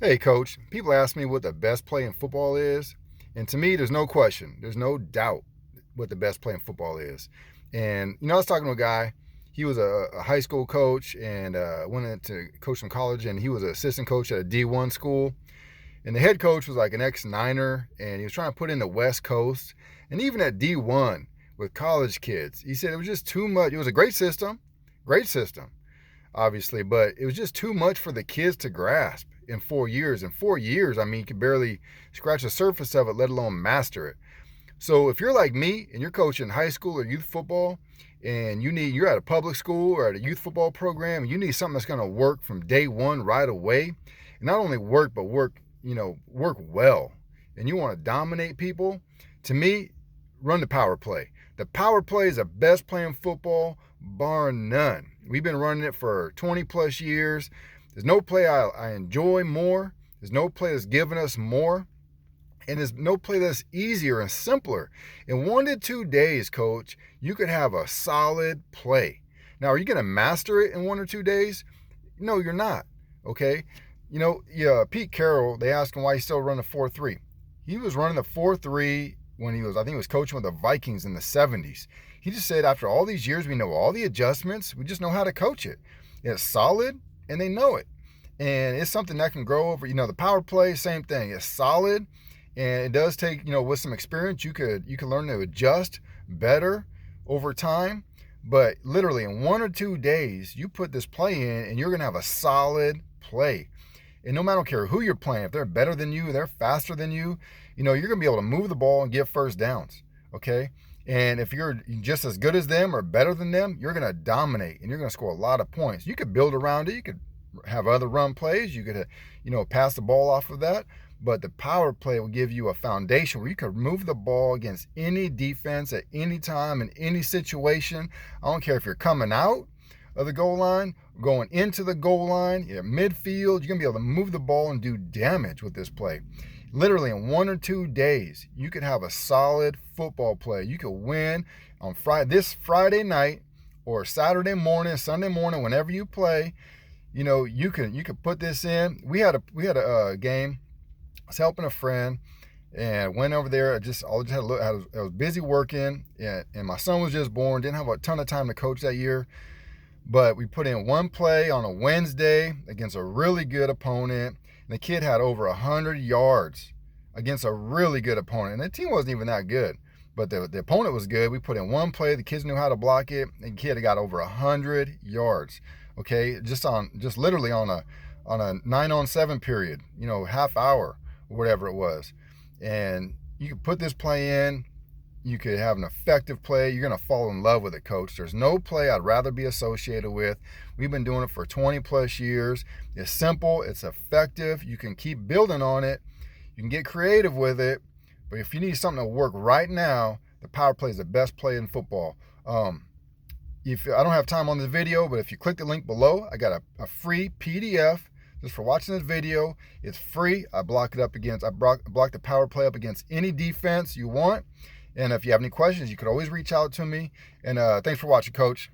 Hey, coach, people ask me what the best play in football is. And to me, there's no question, there's no doubt what the best play in football is. And, I was talking to a guy. He was a high school coach and went into coach from college, and he was an assistant coach at a D1 school. And the head coach was like an ex-Niner, and he was trying to put in the West Coast. And even at D1 with college kids, he said it was just too much. It was a great system, obviously, but it was just too much for the kids to grasp in 4 years. In 4 years, I mean, you can barely scratch the surface of it, let alone master it. So if you're like me and you're coaching high school or youth football, and you're at a public school or at a youth football program, and you need something that's going to work from day one right away, and not only work but work well, and you want to dominate people, to me, run the power play. The power play is the best play in football, bar none. We've been running it for 20 plus years. There's no play I enjoy more. There's no play that's given us more. And there's no play that's easier and simpler. In 1 to 2 days, coach, you could have a solid play. Now, are you going to master it in 1 or 2 days? No, you're not. Okay? Pete Carroll, they asked him why he's still running 4-3. He was running the 4-3 when I think he was coaching with the Vikings in the 70s. He just said, after all these years, we know all the adjustments. We just know how to coach it. It's solid, and they know it. And it's something that can grow over. The power play, same thing. It's solid, and it does take, with some experience, you could learn to adjust better over time. But literally in 1 or 2 days, you put this play in, and you're going to have a solid play. And no matter who you're playing, if they're better than you, they're faster than you, you're going to be able to move the ball and get first downs, okay? And if you're just as good as them or better than them, you're going to dominate, and you're going to score a lot of points. You could build around it. You could have other run plays. You could, pass the ball off of that. But the power play will give you a foundation where you can move the ball against any defense at any time in any situation. I don't care if you're coming out of the goal line, going into the goal line, midfield, you're going to be able to move the ball and do damage with this play. Literally in 1 or 2 days, you could have a solid football play. You could win on this Friday night or Saturday morning, Sunday morning, whenever you play. You could put this in. We had a game. I was helping a friend and went over there. I was busy working, and my son was just born. Didn't have a ton of time to coach that year. But we put in one play on a Wednesday against a really good opponent. And the kid had over 100 yards against a really good opponent. And the team wasn't even that good. But the opponent was good. We put in one play. The kids knew how to block it. And the kid got over 100 yards. Okay, just literally on a 9-on-7 period, half hour or whatever it was. And you could put this play in. You could have an effective play. You're going to fall in love with it, coach. There's no play I'd rather be associated with. We've been doing it for 20 plus years. It's simple. It's effective. You can keep building on it. You can get creative with it. But if you need something to work right now, the power play is the best play in football. If I don't have time on this video, but if you click the link below, I got a free PDF just for watching this video. It's free. I block the power play up against any defense you want. And if you have any questions, you could always reach out to me. And thanks for watching, Coach.